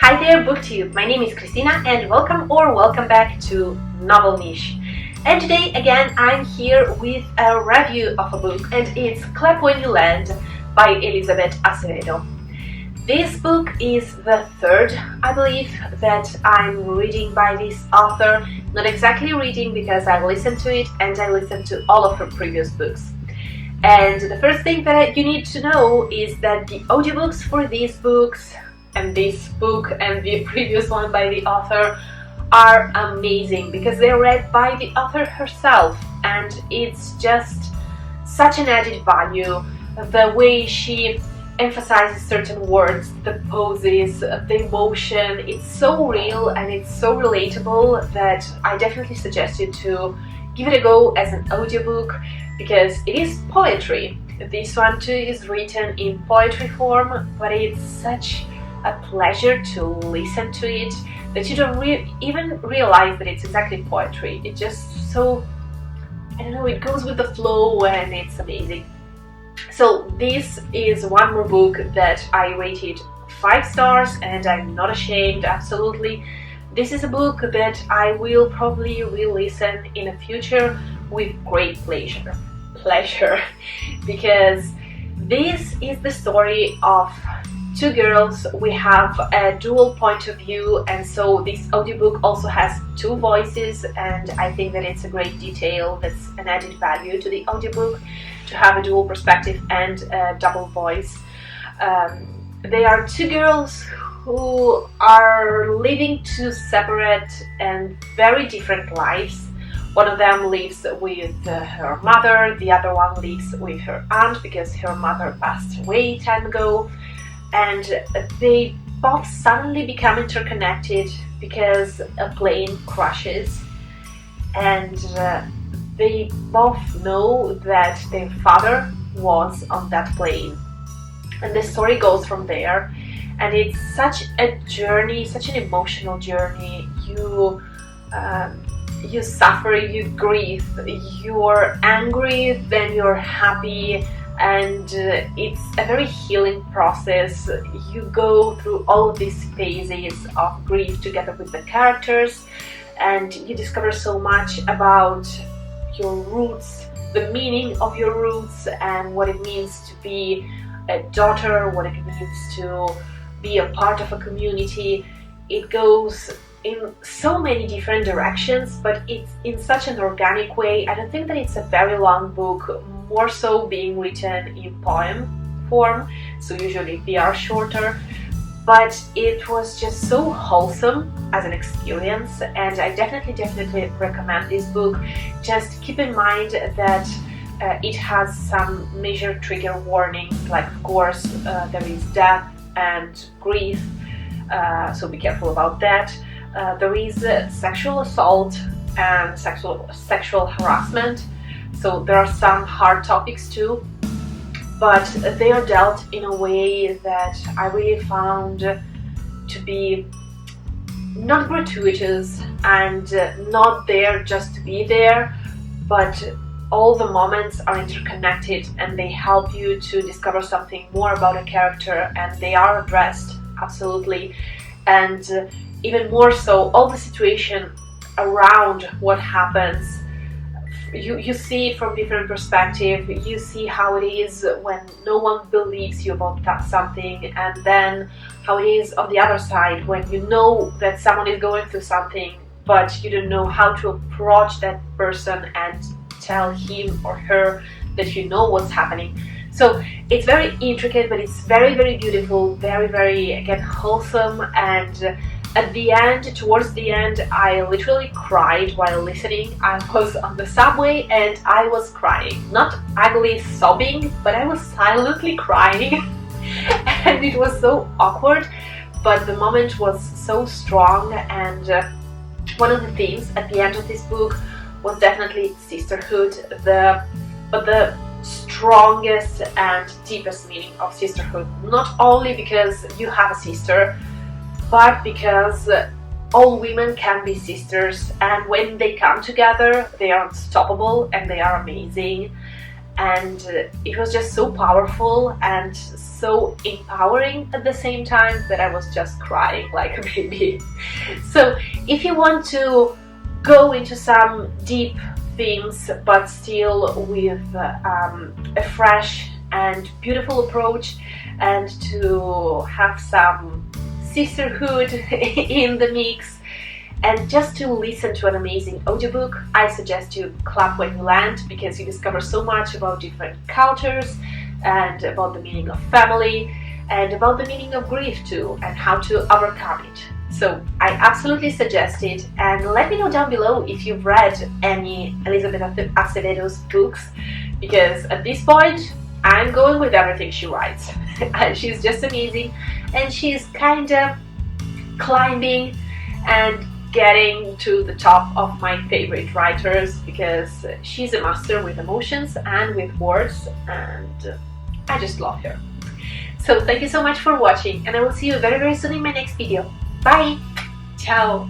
Hi there, BookTube. My name is Christina and welcome back to Novel Niche. And today again I'm here with a review of a book, and it's Clap When You Land by Elizabeth Acevedo. This book is the third, I believe, that I'm reading by this author. Not exactly reading because I listened to it and I listened to all of her previous books. And the first thing that you need to know is that the audiobooks for these books and this book and the previous one by the author are amazing because they're read by the author herself, and it's just such an added value. The way she emphasizes certain words, the poses, the emotion, it's so real and it's so relatable that I definitely suggest you to give it a go as an audiobook because it is poetry. This one too is written in poetry form, but it's such a pleasure to listen to it that you don't even realize that it's exactly poetry. It's just so, I don't know, it goes with the flow and it's amazing. So this is one more book that I rated 5 stars, and I'm not ashamed, absolutely. This is a book that I will probably re-listen in the future with great pleasure, because this is the story of two girls. We have a dual point of view, and so this audiobook also has 2 voices, and I think that it's a great detail that's an added value to the audiobook to have a dual perspective and a double voice. They are 2 girls who are living 2 separate and very different lives. One of them lives with her mother, the other one lives with her aunt because her mother passed away time ago. And they both suddenly become interconnected because a plane crashes, and they both know that their father was on that plane, and the story goes from there. And it's such a journey, such an emotional journey. You suffer, you grieve, you're angry, then you're happy, and it's a very healing process. You go through all of these phases of grief together with the characters, and you discover so much about your roots, the meaning of your roots, and what it means to be a daughter, what it means to be a part of a community. It goes in so many different directions, but it's in such an organic way. I don't think that it's a very long book, more so being written in poem form, so usually they are shorter, but it was just so wholesome as an experience, and I definitely recommend this book. Just keep in mind that it has some major trigger warnings, like of course there is death and grief, so be careful about that. There is sexual assault and sexual harassment, so there are some hard topics too, but they are dealt in a way that I really found to be not gratuitous and not there just to be there, but all the moments are interconnected and they help you to discover something more about a character, and they are addressed, absolutely. And even more so, all the situation around what happens, you see from different perspective. You see how it is when no one believes you about something, and then how it is on the other side when you know that someone is going through something, but you don't know how to approach that person and tell him or her that you know what's happening. So it's very intricate, but it's very beautiful, very again wholesome. And at the end, towards the end, I literally cried while listening. I was on the subway and I was crying, not ugly sobbing, but I was silently crying and it was so awkward, but the moment was so strong. And one of the themes at the end of this book was definitely sisterhood, but the strongest and deepest meaning of sisterhood, not only because you have a sister, but because all women can be sisters, and when they come together they are unstoppable and they are amazing. and it was just so powerful and so empowering at the same time that I was just crying like a baby. So if you want to go into some deep themes but still with a fresh and beautiful approach, and to have some sisterhood in the mix, and just to listen to an amazing audiobook, I suggest you Clap When You Land, because you discover so much about different cultures and about the meaning of family and about the meaning of grief too, and how to overcome it. So I absolutely suggest it, and let me know down below if you've read any Elizabeth Acevedo's books, because at this point I'm going with everything she writes. She's just amazing, and she's kind of climbing and getting to the top of my favorite writers, because she's a master with emotions and with words, and I just love her. So thank you so much for watching, and I will see you very soon in my next video. Bye! Ciao!